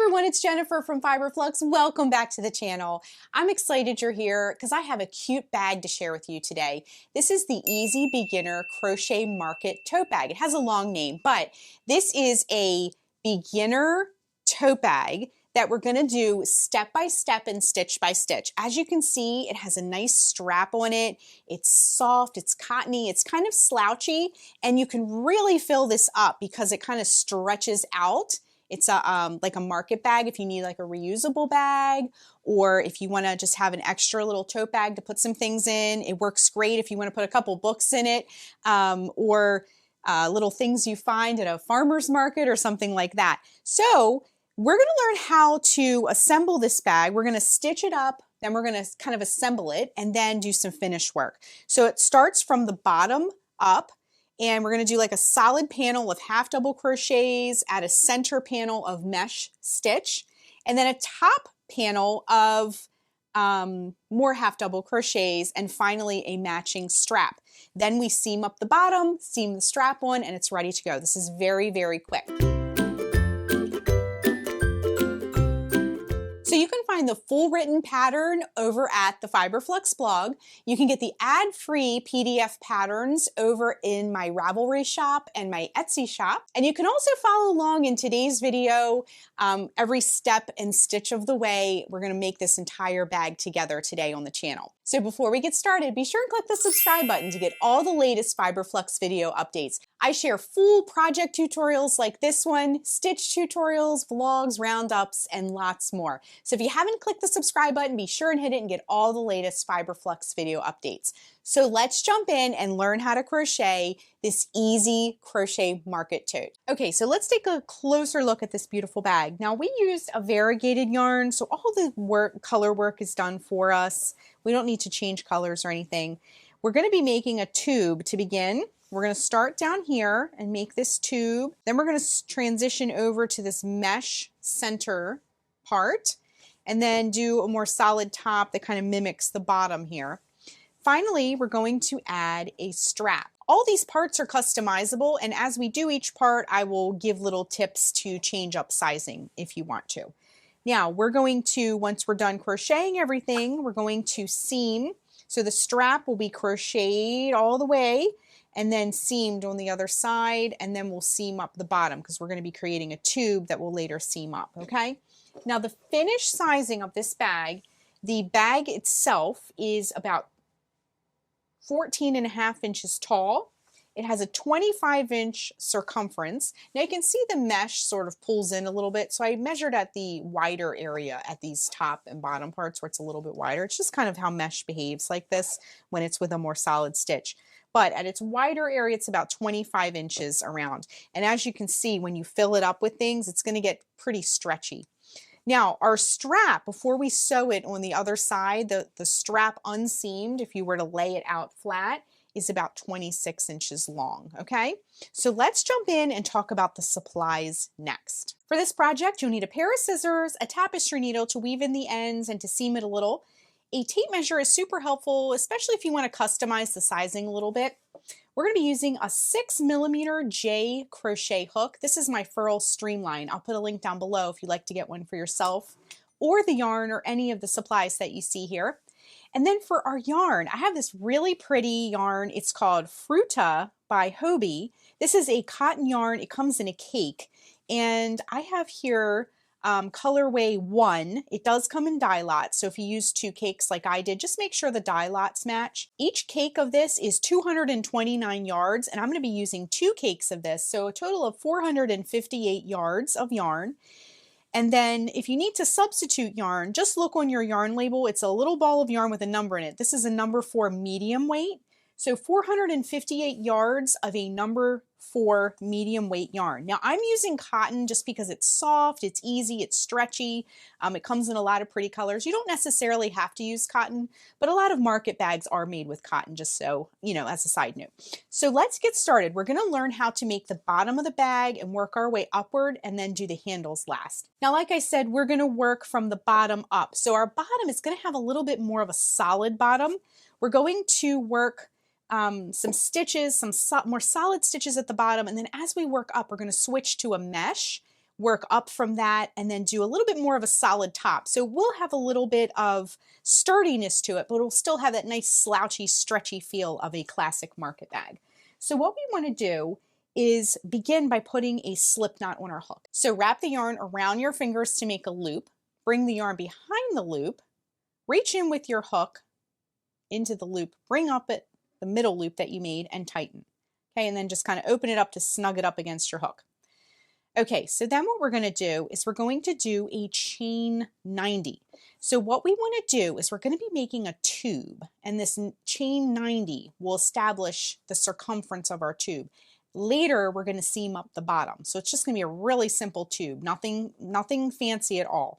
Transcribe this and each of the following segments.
everyone, it's Jennifer from Fiberflux. Welcome back to the channel. I'm excited you're here because I have a cute bag to share with you today. This is the Easy Beginner Crochet Market Tote Bag. It has a long name, but this is a beginner tote bag that we're going to do step by step and stitch by stitch. As you can see, it has a nice strap on it. It's soft, it's cottony, it's kind of slouchy, and you can really fill this up because it kind of stretches out. It's like a market bag if you need like a reusable bag, or if you want to just have an extra little tote bag to put some things in. It works great if you want to put a couple books in it, or little things you find at a farmer's market or something like that. So we're going to learn how to assemble this bag. We're going to stitch it up, then we're going to kind of assemble it and then do some finish work. So it starts from the bottom up. And we're going to do like a solid panel of half double crochets, add a center panel of mesh stitch, and then a top panel of more half double crochets, and finally a matching strap. Then we seam up the bottom, seam the strap on, and it's ready to go. This is very, very quick. So you can find the full written pattern over at the Fiberflux blog. You can get the ad-free PDF patterns over in my Ravelry shop and my Etsy shop. And you can also follow along in today's video every step and stitch of the way. We're going to make this entire bag together today on the channel. So before we get started, be sure and click the subscribe button to get all the latest Fiberflux video updates. I share full project tutorials like this one, stitch tutorials, vlogs, roundups, and lots more. So if you haven't clicked the subscribe button, be sure and hit it and get all the latest Fiberflux video updates. So let's jump in and learn how to crochet this easy crochet market tote. Okay, so let's take a closer look at this beautiful bag. Now we used a variegated yarn, so all the color work is done for us. We don't need to change colors or anything. We're going to be making a tube to begin. We're going to start down here and make this tube. Then we're going to transition over to this mesh center part and then do a more solid top that kind of mimics the bottom here. Finally, we're going to add a strap. All these parts are customizable, and as we do each part, I will give little tips to change up sizing if you want to. Now, we're going to, once we're done crocheting everything, we're going to seam. So the strap will be crocheted all the way and then seamed on the other side, and then we'll seam up the bottom because we're going to be creating a tube that will later seam up, okay? Now, the finished sizing of this bag, the bag itself is about 14.5 inches tall. It has a 25-inch circumference. Now you can see the mesh sort of pulls in a little bit, so I measured at the wider area at these top and bottom parts where it's a little bit wider. It's just kind of how mesh behaves like this when it's with a more solid stitch. But at its wider area, it's about 25 inches around. And as you can see, when you fill it up with things, it's going to get pretty stretchy. Now, our strap, before we sew it on the other side, the strap unseamed, if you were to lay it out flat, is about 26 inches long, okay? So let's jump in and talk about the supplies next. For this project, you'll need a pair of scissors, a tapestry needle to weave in the ends and to seam it a little. A tape measure is super helpful, especially if you want to customize the sizing a little bit. We're going to be using a 6mm J crochet hook. This is my Furl Streamline. I'll put a link down below if you'd like to get one for yourself, or the yarn or any of the supplies that you see here. And then for our yarn, I have this really pretty yarn. It's called Fruta by Hobie. This is a cotton yarn. It comes in a cake. And I have here colorway 1. It does come in dye lots, so if you use 2 cakes like I did, just make sure the dye lots match. Each cake of this is 229 yards, and I'm going to be using 2 cakes of this, so a total of 458 yards of yarn. And then if you need to substitute yarn, just look on your yarn label. It's a little ball of yarn with a number in it. This is a number 4 medium weight. So 458 yards of a number 4 medium weight yarn. Now I'm using cotton just because it's soft, it's easy, it's stretchy. It comes in a lot of pretty colors. You don't necessarily have to use cotton, but a lot of market bags are made with cotton, just so, you know, as a side note. So let's get started. We're going to learn how to make the bottom of the bag and work our way upward and then do the handles last. Now, like I said, we're going to work from the bottom up. So our bottom is going to have a little bit more of a solid bottom. We're going to work some stitches, some more solid stitches at the bottom, and then as we work up, we're going to switch to a mesh work up from that and then do a little bit more of a solid top. So we'll have a little bit of sturdiness to it, but it'll still have that nice slouchy, stretchy feel of a classic market bag. So what we want to do is begin by putting a slip knot on our hook. So wrap the yarn around your fingers to make a loop, bring the yarn behind the loop, reach in with your hook into the loop, bring up it, the middle loop that you made, and tighten. Okay, and then just kind of open it up to snug it up against your hook. Okay, so then what we're going to do is we're going to do a chain 90. So what we want to do is we're going to be making a tube, and this chain 90 will establish the circumference of our tube. Later, we're going to seam up the bottom. So it's just going to be a really simple tube, nothing fancy at all.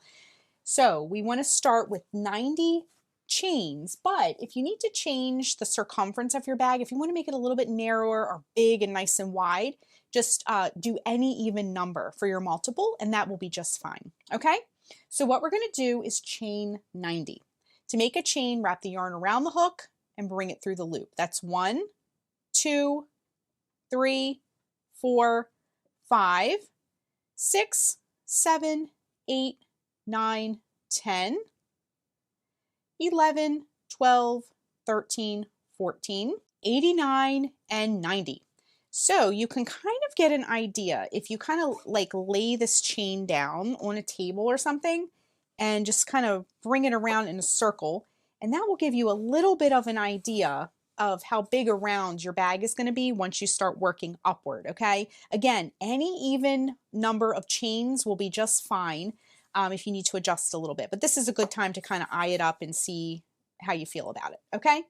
So we want to start with 90 chains, but if you need to change the circumference of your bag, if you want to make it a little bit narrower or big and nice and wide, just do any even number for your multiple and that will be just fine. Okay, so what we're going to do is chain 90. To make a chain, wrap the yarn around the hook and bring it through the loop. That's 1, 2, 3, 4, 5, 6, 7, 8, 9, 10, 11, 12, 13, 14, 89, and 90. So you can kind of get an idea if you kind of like lay this chain down on a table or something and just kind of bring it around in a circle, and that will give you a little bit of an idea of how big around your bag is going to be once you start working upward. Okay, again, any even number of chains will be just fine. If you need to adjust a little bit, but this is a good time to kind of eye it up and see how you feel about it. Okay,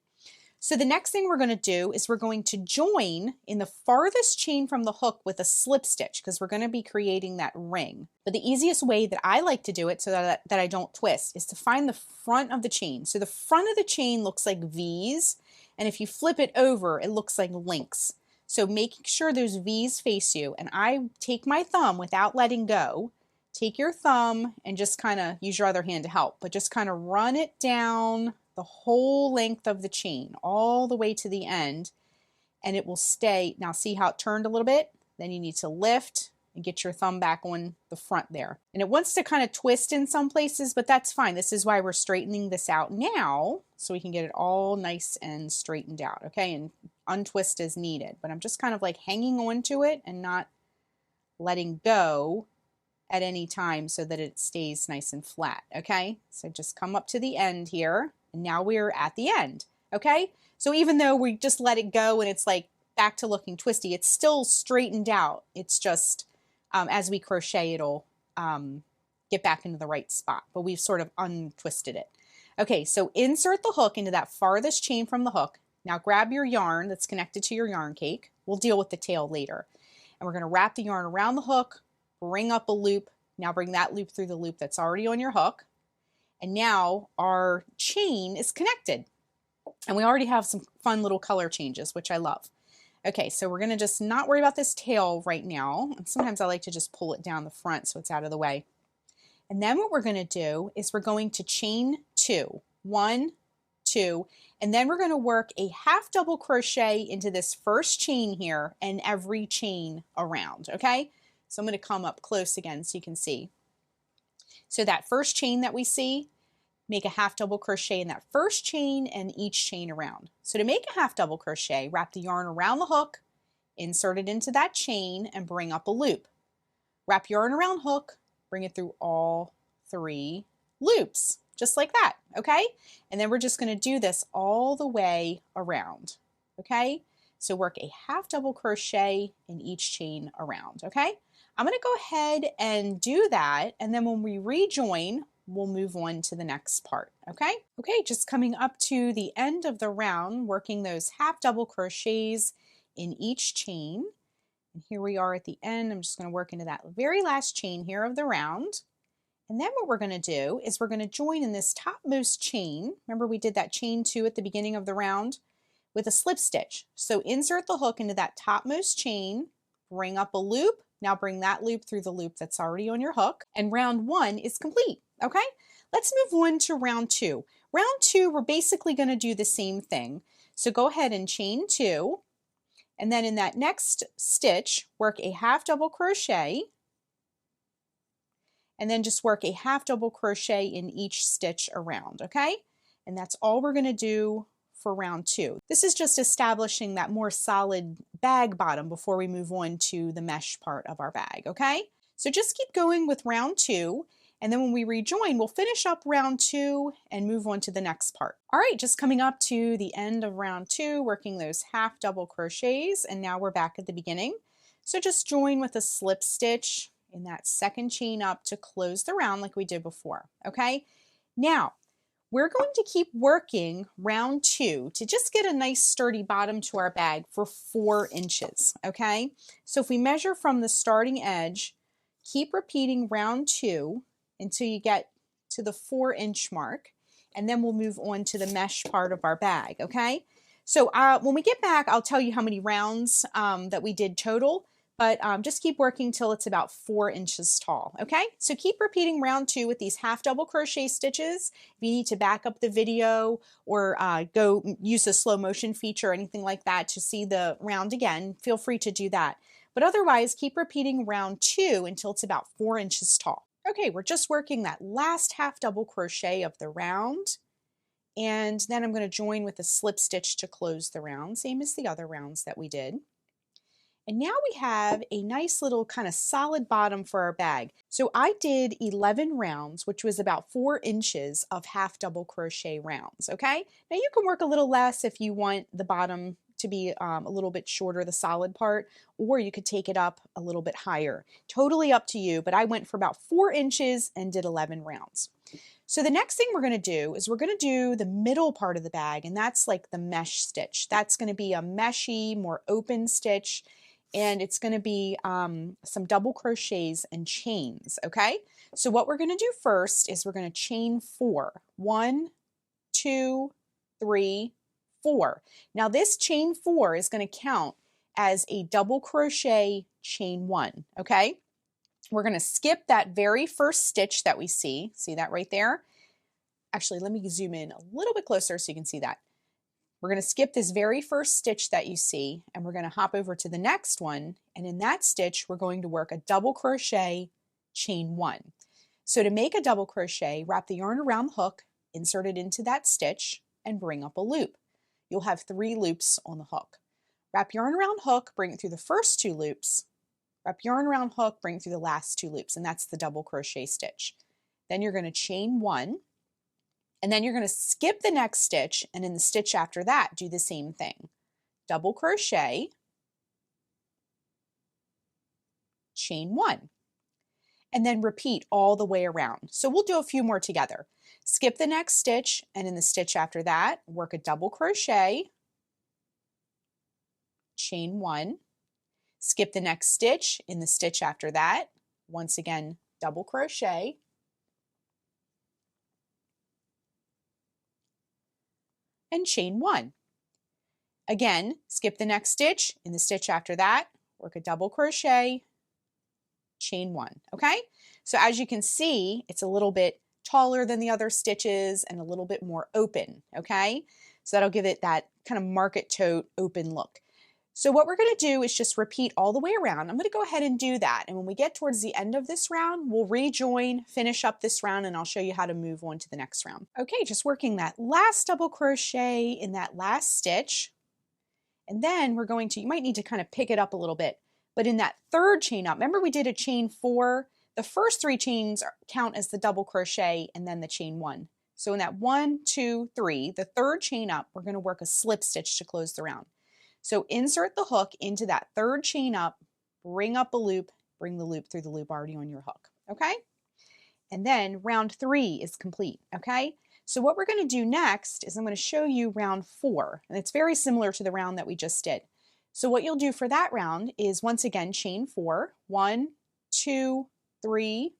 so the next thing we're going to do is we're going to join in the farthest chain from the hook with a slip stitch because we're going to be creating that ring. But the easiest way that I like to do it so that I don't twist is to find the front of the chain. So the front of the chain looks like V's, and if you flip it over, it looks like links. So making sure those V's face you, and I take my thumb without letting go. Take your thumb and just kind of use your other hand to help, but just kind of run it down the whole length of the chain all the way to the end, and it will stay. Now see how it turned a little bit? Then you need to lift and get your thumb back on the front there. And it wants to kind of twist in some places, but that's fine. This is why we're straightening this out now, so we can get it all nice and straightened out, okay? And untwist as needed. But I'm just kind of like hanging on to it and not letting go at any time so that it stays nice and flat. Okay, so just come up to the end here, and now we're at the end. Okay, so even though we just let it go and it's like back to looking twisty, it's still straightened out. It's just as we crochet, it'll get back into the right spot, but we've sort of untwisted it. Okay, so insert the hook into that farthest chain from the hook. Now grab your yarn that's connected to your yarn cake. We'll deal with the tail later. And we're going to wrap the yarn around the hook, bring up a loop. Now bring that loop through the loop that's already on your hook. And now our chain is connected. And we already have some fun little color changes, which I love. Okay, so we're going to just not worry about this tail right now. And sometimes I like to just pull it down the front so it's out of the way. And then what we're going to do is we're going to chain 2. 1, 2, and then we're going to work a half double crochet into this first chain here and every chain around, okay? So I'm going to come up close again so you can see. So that first chain that we see, make a half double crochet in that first chain and each chain around. So to make a half double crochet, wrap the yarn around the hook, insert it into that chain and bring up a loop. Wrap yarn around hook, bring it through all 3 loops, just like that, okay? And then we're just going to do this all the way around, okay? So work a half double crochet in each chain around, okay? I'm going to go ahead and do that, and then when we rejoin, we'll move on to the next part, okay? Okay, just coming up to the end of the round, working those half double crochets in each chain. And here we are at the end. I'm just going to work into that very last chain here of the round. And then what we're going to do is we're going to join in this topmost chain. Remember we did that chain 2 at the beginning of the round with a slip stitch. So insert the hook into that topmost chain, bring up a loop. Now bring that loop through the loop that's already on your hook. And round 1 is complete. Okay, let's move on to round 2. Round 2, we're basically going to do the same thing. So go ahead and chain 2. And then in that next stitch, work a half double crochet and then just work a half double crochet in each stitch around, okay? And that's all we're going to do for round 2. This is just establishing that more solid bag bottom before we move on to the mesh part of our bag, okay? So just keep going with round 2, and then when we rejoin, we'll finish up round 2 and move on to the next part. All right, just coming up to the end of round 2, working those half double crochets, and now we're back at the beginning. So just join with a slip stitch in that second chain up to close the round like we did before, okay? Now, we're going to keep working round 2 to just get a nice sturdy bottom to our bag for 4 inches, okay? So if we measure from the starting edge, keep repeating round 2 until you get to the 4-inch mark, and then we'll move on to the mesh part of our bag, okay? So when we get back, I'll tell you how many rounds that we did total, but just keep working till it's about 4 inches tall, okay? So keep repeating round 2 with these half double crochet stitches. If you need to back up the video or go use the slow motion feature or anything like that to see the round again, feel free to do that. But otherwise, keep repeating round 2 until it's about 4 inches tall. Okay, we're just working that last half double crochet of the round, and then I'm going to join with a slip stitch to close the round, same as the other rounds that we did. And now we have a nice little kind of solid bottom for our bag. So I did 11 rounds, which was about 4 inches of half double crochet rounds, okay? Now you can work a little less if you want the bottom to be a little bit shorter, the solid part, or you could take it up a little bit higher. Totally up to you, but I went for about 4 inches and did 11 rounds. So the next thing we're going to do is we're going to do the middle part of the bag, and that's like the mesh stitch. That's going to be a meshy, more open stitch, and it's going to be some double crochets and chains, okay? So what we're going to do first is we're going to chain 4. 1, 2, 3, 4. Now this chain 4 is going to count as a double crochet chain 1, okay? We're going to skip that very first stitch that we see that right there? Actually, let me zoom in a little bit closer so you can see that. We're going to skip this very first stitch that you see, and we're going to hop over to the next one, and in that stitch we're going to work a double crochet chain 1. So to make a double crochet, wrap the yarn around the hook, insert it into that stitch, and bring up a loop. You'll have 3 loops on the hook. Wrap yarn around hook, bring it through the first 2 loops, wrap yarn around hook, bring it through the last 2 loops, and that's the double crochet stitch. Then you're going to chain 1, and then you're going to skip the next stitch, and in the stitch after that, do the same thing. Double crochet, chain 1, and then repeat all the way around. So we'll do a few more together. Skip the next stitch, and in the stitch after that, work a double crochet, chain 1, skip the next stitch, in the stitch after that, once again, double crochet, and chain 1. Again, skip the next stitch, in the stitch after that, work a double crochet, chain 1, okay? So as you can see, it's a little bit taller than the other stitches and a little bit more open, okay? So that'll give it that kind of market tote open look. So what we're going to do is just repeat all the way around. I'm going to go ahead and do that, and when we get towards the end of this round, we'll rejoin, finish up this round, and I'll show you how to move on to the next round. Okay, just working that last double crochet in that last stitch, and then we're going to, you might need to kind of pick it up a little bit, but in that third chain up, remember we did a chain 4, the first 3 chains count as the double crochet and then the chain 1. So in that 1, 2, 3, the third chain up, we're going to work a slip stitch to close the round. So insert the hook into that third chain up, bring up a loop, bring the loop through the loop already on your hook, okay? And then round 3 is complete, okay? So what we're going to do next is I'm going to show you round 4, and it's very similar to the round that we just did. So what you'll do for that round is once again chain 4, 1, 2, 3,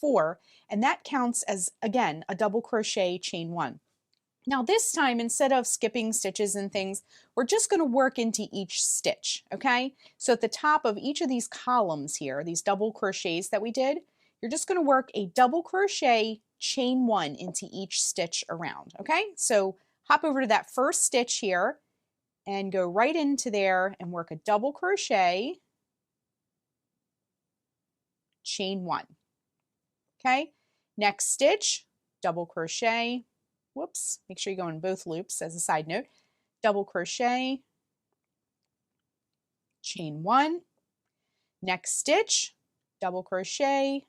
4, and that counts as, again, a double crochet chain 1. Now this time, instead of skipping stitches and things, we're just going to work into each stitch, okay? So at the top of each of these columns here, these double crochets that we did, you're just going to work a double crochet chain 1 into each stitch around, okay? So hop over to that first stitch here and go right into there and work a double crochet, chain 1. okay? Next stitch, double crochet, whoops, make sure you go in both loops as a side note, double crochet, chain 1, next stitch, double crochet,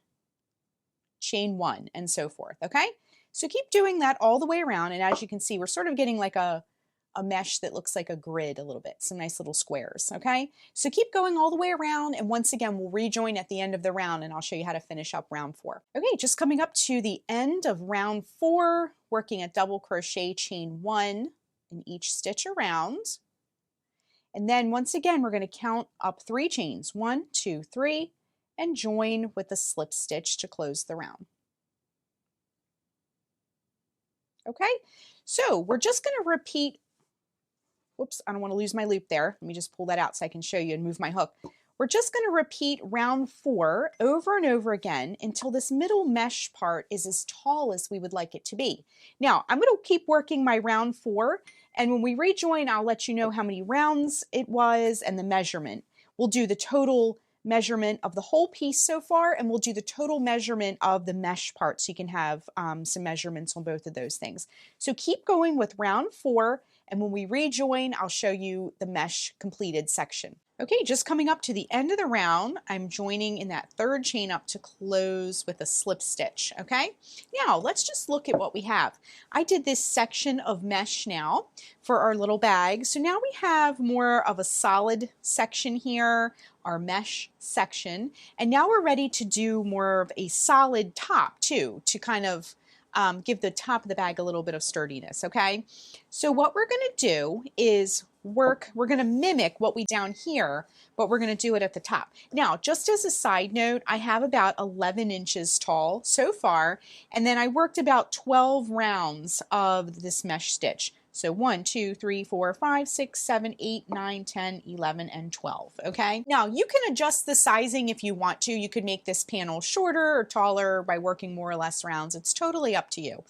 chain 1, and so forth, okay? So keep doing that all the way around, and as you can see, we're sort of getting like a mesh that looks like a grid a little bit, some nice little squares, okay? So keep going all the way around, and once again, we'll rejoin at the end of the round, and I'll show you how to finish up round 4. Okay, just coming up to the end of round 4, working a double crochet, chain 1 in each stitch around. And then once again, we're going to count up 3 chains, 1, 2, 3, and join with a slip stitch to close the round. Okay, so we're just going to repeat. Whoops, I don't want to lose my loop there. Let me just pull that out so I can show you and move my hook. We're just going to repeat round 4 over and over again until this middle mesh part is as tall as we would like it to be. Now, I'm going to keep working my round 4, and when we rejoin, I'll let you know how many rounds it was and the measurement. We'll do the total measurement of the whole piece so far, and we'll do the total measurement of the mesh part so you can have some measurements on both of those things. So keep going with round 4, and when we rejoin, I'll show you the mesh completed section. Okay, just coming up to the end of the round, I'm joining in that 3rd chain up to close with a slip stitch, okay? Now, let's just look at what we have. I did this section of mesh now for our little bag, so now we have more of a solid section here, our mesh section, and now we're ready to do more of a solid top too, to kind of give the top of the bag a little bit of sturdiness, okay? So what we're going to do is we're going to mimic what we down here, but we're going to do it at the top. Now, just as a side note, I have about 11 inches tall so far, and then I worked about 12 rounds of this mesh stitch. So 1, 2, 3, 4, 5, 6, 7, 8, 9, 10, 11, and 12, okay? Now, you can adjust the sizing if you want to. You could make this panel shorter or taller by working more or less rounds. It's totally up to you.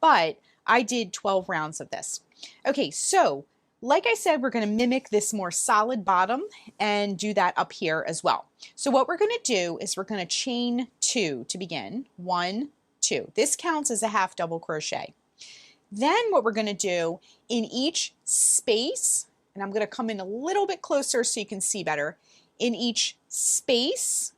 But I did 12 rounds of this. Okay, so like I said, we're going to mimic this more solid bottom and do that up here as well. So what we're going to do is we're going to chain 2 to begin. 1, 2. This counts as a half double crochet. Then what we're going to do in each space, and I'm going to come in a little bit closer so you can see better, in each space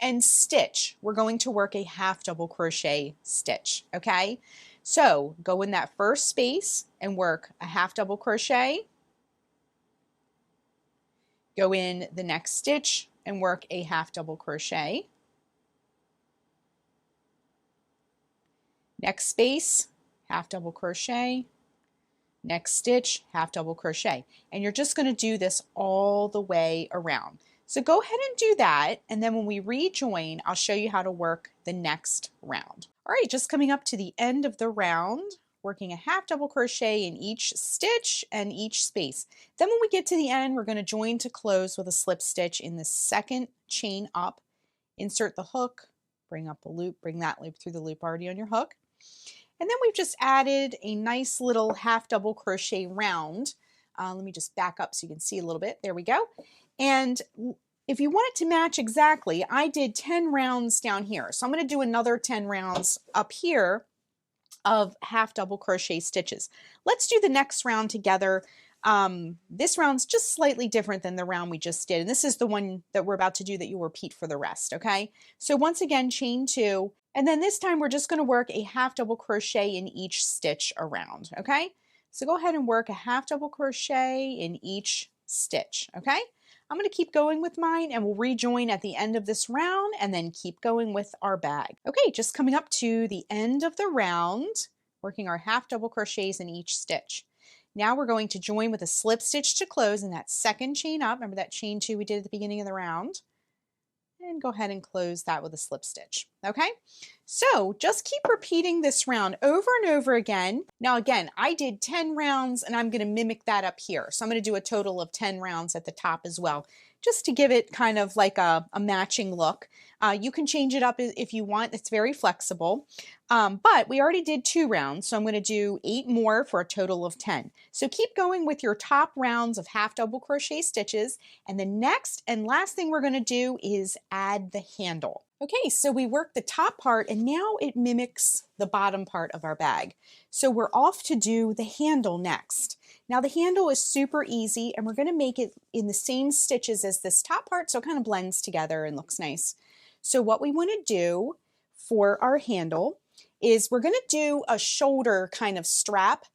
and stitch, we're going to work a half double crochet stitch, okay? So go in that first space and work a half double crochet, go in the next stitch and work a half double crochet, next space, half double crochet, next stitch, half double crochet. And you're just going to do this all the way around. So go ahead and do that, and then when we rejoin, I'll show you how to work the next round. All right, just coming up to the end of the round, working a half double crochet in each stitch and each space. Then when we get to the end, we're going to join to close with a slip stitch in the 2nd chain up, insert the hook, bring up a loop, bring that loop through the loop already on your hook. And then we've just added a nice little half double crochet round. Let me just back up so you can see a little bit. There we go. And if you want it to match exactly, I did 10 rounds down here. So I'm going to do another 10 rounds up here of half double crochet stitches. Let's do the next round together. This round's just slightly different than the round we just did. And this is the one that we're about to do that you'll repeat for the rest, okay? So once again, chain 2. And then this time we're just going to work a half double crochet in each stitch around, okay? So go ahead and work a half double crochet in each stitch, okay? I'm going to keep going with mine and we'll rejoin at the end of this round and then keep going with our bag. Okay, just coming up to the end of the round, working our half double crochets in each stitch. Now we're going to join with a slip stitch to close in that 2nd chain up. Remember that chain 2 we did at the beginning of the round? And go ahead and close that with a slip stitch, okay? So just keep repeating this round over and over again. Now again, I did 10 rounds and I'm gonna mimic that up here. So I'm gonna do a total of 10 rounds at the top as well, just to give it kind of like a matching look. You can change it up if you want, it's very flexible. But we already did 2 rounds, so I'm gonna do 8 more for a total of 10. So keep going with your top rounds of half double crochet stitches, and the next and last thing we're gonna do is add the handle. Okay, so we worked the top part and now it mimics the bottom part of our bag. So we're off to do the handle next. Now the handle is super easy and we're going to make it in the same stitches as this top part so it kind of blends together and looks nice. So what we want to do for our handle is we're going to do a shoulder kind of strap.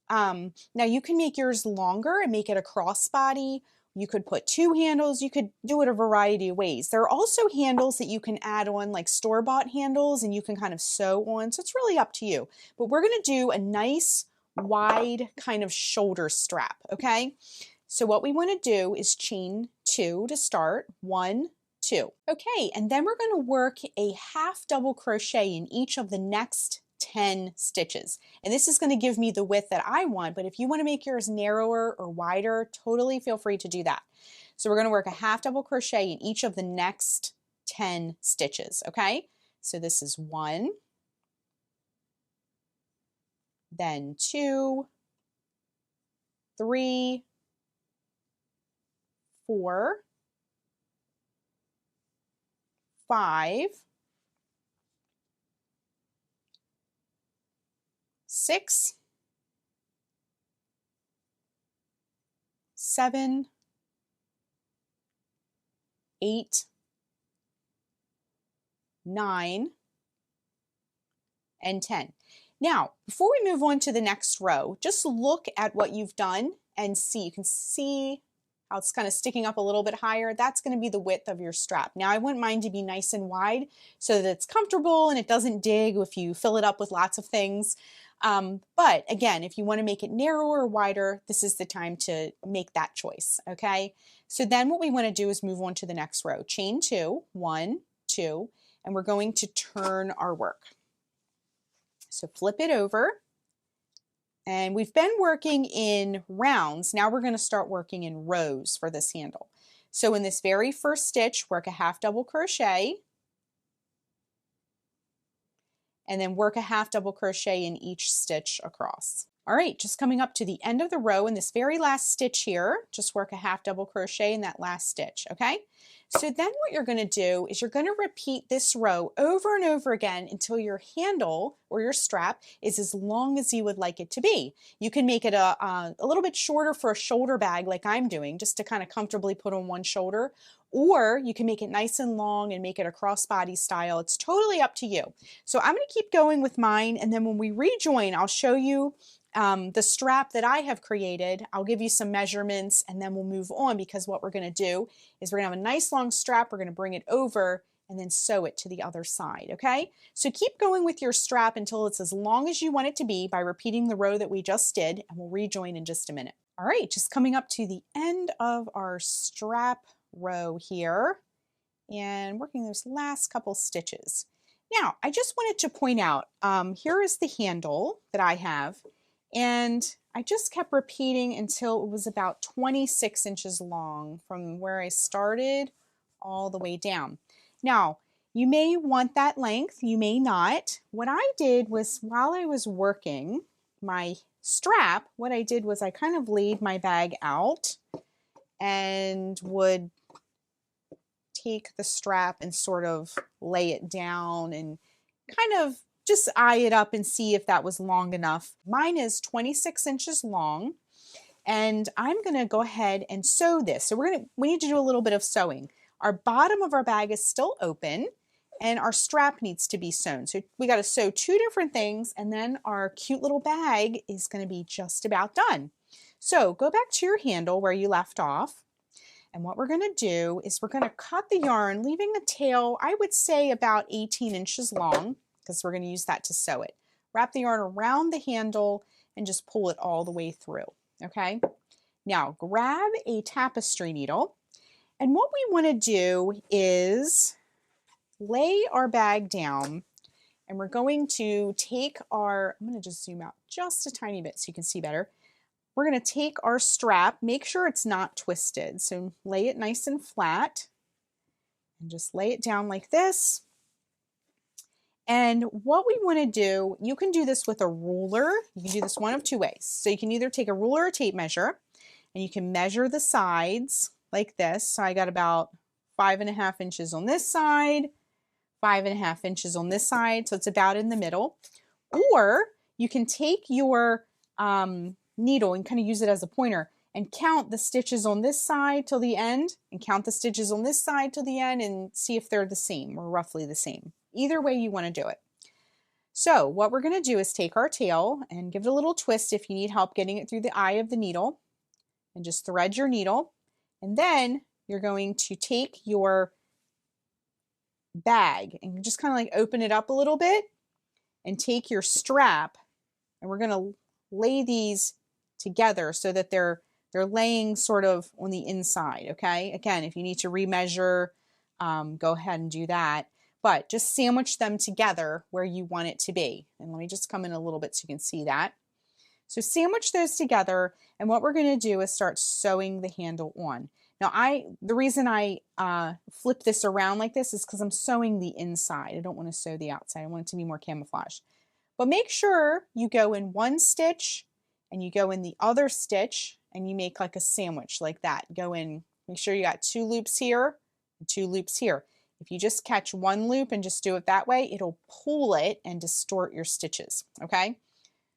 Now you can make yours longer and make it a crossbody. You could put two handles, you could do it a variety of ways. There are also handles that you can add on, like store-bought handles, and you can kind of sew on, so it's really up to you. But we're gonna do a nice wide kind of shoulder strap, okay? So what we wanna do is chain 2 to start, 1, 2. Okay, and then we're gonna work a half double crochet in each of the next 10 stitches. And this is going to give me the width that I want, but if you want to make yours narrower or wider, totally feel free to do that. So we're going to work a half double crochet in each of the next 10 stitches, okay? So this is 1, then 2, 3, 4, 5, 6, 7, 8, 9, and 10. Now, before we move on to the next row, just look at what you've done and see. You can see how it's kind of sticking up a little bit higher. That's going to be the width of your strap. Now, I want mine to be nice and wide so that it's comfortable and it doesn't dig if you fill it up with lots of things. But again, if you want to make it narrower or wider, this is the time to make that choice, okay? So then what we want to do is move on to the next row. Chain 2, 1, 2, and we're going to turn our work. So flip it over, and we've been working in rounds. Now we're going to start working in rows for this handle. So in this very first stitch, work a half double crochet, and then work a half double crochet in each stitch across. All right, just coming up to the end of the row in this very last stitch here, just work a half double crochet in that last stitch, okay? So then what you're going to do is you're going to repeat this row over and over again until your handle or your strap is as long as you would like it to be. You can make it a little bit shorter for a shoulder bag like I'm doing, just to kind of comfortably put on one shoulder, or you can make it nice and long and make it a crossbody style. It's totally up to you. So I'm going to keep going with mine, and then when we rejoin, I'll show you the strap that I have created. I'll give you some measurements and then we'll move on, because what we're going to do is we're going to have a nice long strap, we're going to bring it over and then sew it to the other side, okay? So keep going with your strap until it's as long as you want it to be by repeating the row that we just did, and we'll rejoin in just a minute. All right, just coming up to the end of our strap row here and working those last couple stitches. Now, I just wanted to point out, here is the handle that I have, and I just kept repeating until it was about 26 inches long from where I started all the way down. Now, you may want that length, you may not. What I did was, while I was working my strap, what I did was I kind of laid my bag out and would take the strap and sort of lay it down and kind of just eye it up and see if that was long enough. Mine is 26 inches long, and I'm going to go ahead and sew this. So we need to do a little bit of sewing. Our bottom of our bag is still open and our strap needs to be sewn. So we got to sew two different things, and then our cute little bag is going to be just about done. So go back to your handle where you left off. And what we're going to do is we're going to cut the yarn, leaving a tail, I would say about 18 inches long, because we're going to use that to sew it. Wrap the yarn around the handle and just pull it all the way through, okay? Now grab a tapestry needle, and what we want to do is lay our bag down, and we're going to take our, I'm going to just zoom out just a tiny bit so you can see better. We're going to take our strap, make sure it's not twisted, so lay it nice and flat and just lay it down like this. And what we want to do, you can do this with a ruler. You can do this one of two ways. So you can either take a ruler or tape measure, and you can measure the sides like this. So I got about 5.5 inches on this side, 5.5 inches on this side, so it's about in the middle. Or you can take your needle and kind of use it as a pointer and count the stitches on this side till the end and count the stitches on this side till the end and see if they're the same or roughly the same. Either way you want to do it. So what we're going to do is take our tail and give it a little twist if you need help getting it through the eye of the needle, and just thread your needle. And then you're going to take your bag and just kind of like open it up a little bit and take your strap, and we're going to lay these together so that they're laying sort of on the inside. Okay, again, if you need to remeasure, go ahead and do that, but just sandwich them together where you want it to be. And let me just come in a little bit so you can see that. So sandwich those together, and what we're going to do is start sewing the handle on. Now the reason I flip this around like this is because I'm sewing the inside. I don't want to sew the outside. I want it to be more camouflage. But make sure you go in one stitch and you go in the other stitch and you make like a sandwich like that. Go in, make sure you got 2 loops here and 2 loops here. If you just catch one loop and just do it that way, it'll pull it and distort your stitches, okay?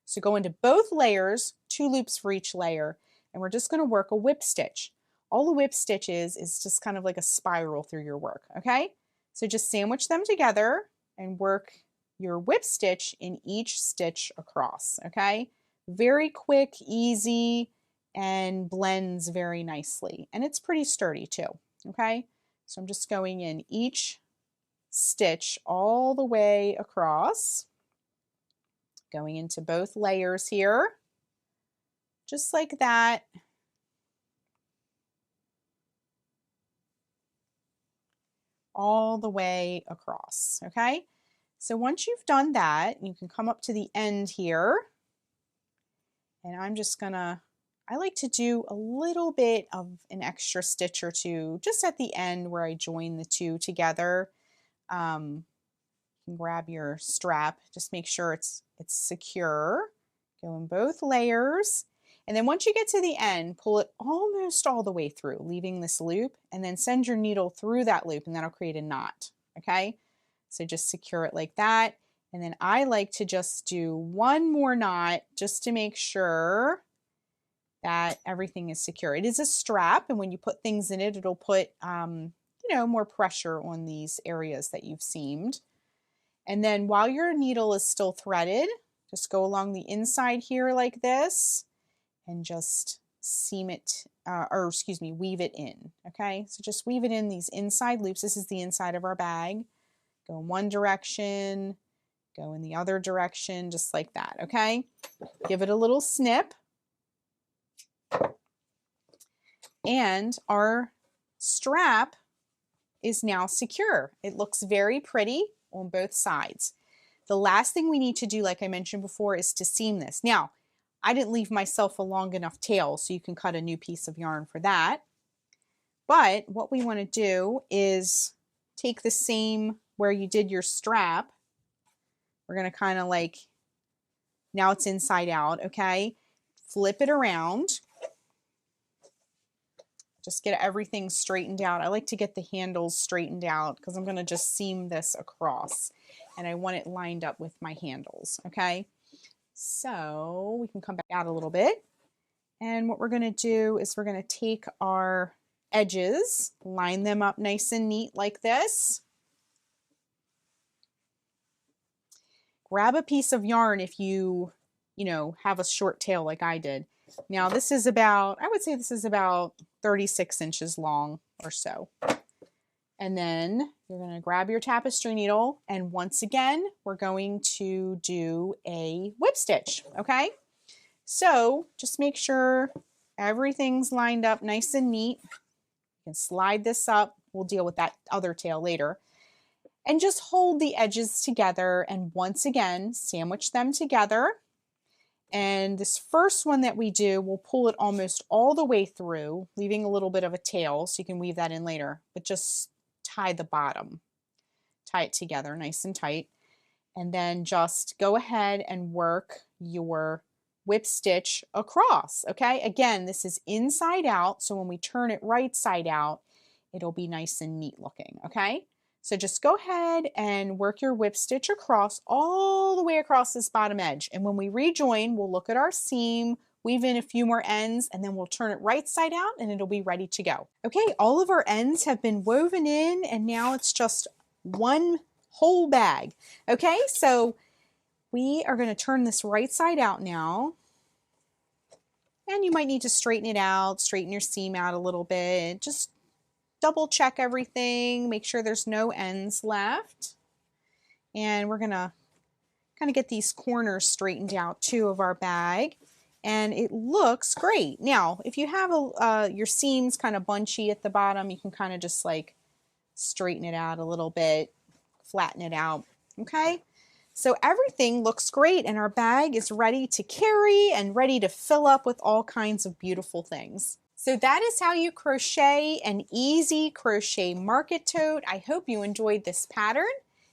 So go into both layers, 2 loops for each layer, and we're just going to work a whip stitch. All the whip stitch is just kind of like a spiral through your work, okay? So just sandwich them together and work your whip stitch in each stitch across, okay? Very quick, easy, and blends very nicely. And it's pretty sturdy too, okay? So I'm just going in each stitch all the way across, going into both layers here, just like that. All the way across, okay? So once you've done that, you can come up to the end here, and I'm just gonna, I like to do a little bit of an extra stitch or two just at the end where I join the 2 together. You can grab your strap, just make sure it's secure. Go in both layers. And then once you get to the end, pull it almost all the way through, leaving this loop, and then send your needle through that loop, and that'll create a knot, okay? So just secure it like that. And then I like to just do one more knot just to make sure that everything is secure. It is a strap, and when you put things in it, it'll put, you know, more pressure on these areas that you've seamed. And then while your needle is still threaded, just go along the inside here like this, and just seam it, weave it in, okay? So just weave it in these inside loops. This is the inside of our bag. Go in one direction, go in the other direction, just like that, okay? Give it a little snip. And our strap is now secure. It looks very pretty on both sides. The last thing we need to do, like I mentioned before, is to seam this. Now, I didn't leave myself a long enough tail, so you can cut a new piece of yarn for that. But what we want to do is take the same where you did your strap. We're going to kind of like, now it's inside out, okay? Flip it around. Just get everything straightened out. I like to get the handles straightened out because I'm going to just seam this across, and I want it lined up with my handles, okay? So we can come back out a little bit, and what we're going to do is we're going to take our edges, line them up nice and neat like this. Grab a piece of yarn if you have a short tail like I did. Now this is about, I would say this is about 36 inches long or so. And then you're going to grab your tapestry needle, and once again, we're going to do a whip stitch, okay? So just make sure everything's lined up nice and neat. You can slide this up. We'll deal with that other tail later. And just hold the edges together, and once again, sandwich them together. And this first one that we do, we'll pull it almost all the way through, leaving a little bit of a tail, so you can weave that in later, but just tie the bottom. Tie it together nice and tight. And then just go ahead and work your whip stitch across, okay? Again, this is inside out, so when we turn it right side out, it'll be nice and neat looking, okay? So just go ahead and work your whip stitch across all the way across this bottom edge. And when we rejoin, we'll look at our seam, weave in a few more ends, and then we'll turn it right side out and it'll be ready to go. Okay, all of our ends have been woven in and now it's just one whole bag. Okay, so we are going to turn this right side out now. And you might need to straighten it out, straighten your seam out a little bit. Just double check everything, make sure there's no ends left. And we're gonna kind of get these corners straightened out too of our bag. And it looks great. Now, if you have your seams kind of bunchy at the bottom, you can kind of just like straighten it out a little bit, flatten it out, okay? So everything looks great and our bag is ready to carry and ready to fill up with all kinds of beautiful things. So that is how you crochet an easy crochet market tote. I hope you enjoyed this pattern.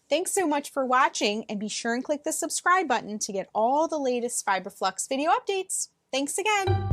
Thanks so much for watching and be sure and click the subscribe button to get all the latest Fiber Flux video updates. Thanks again.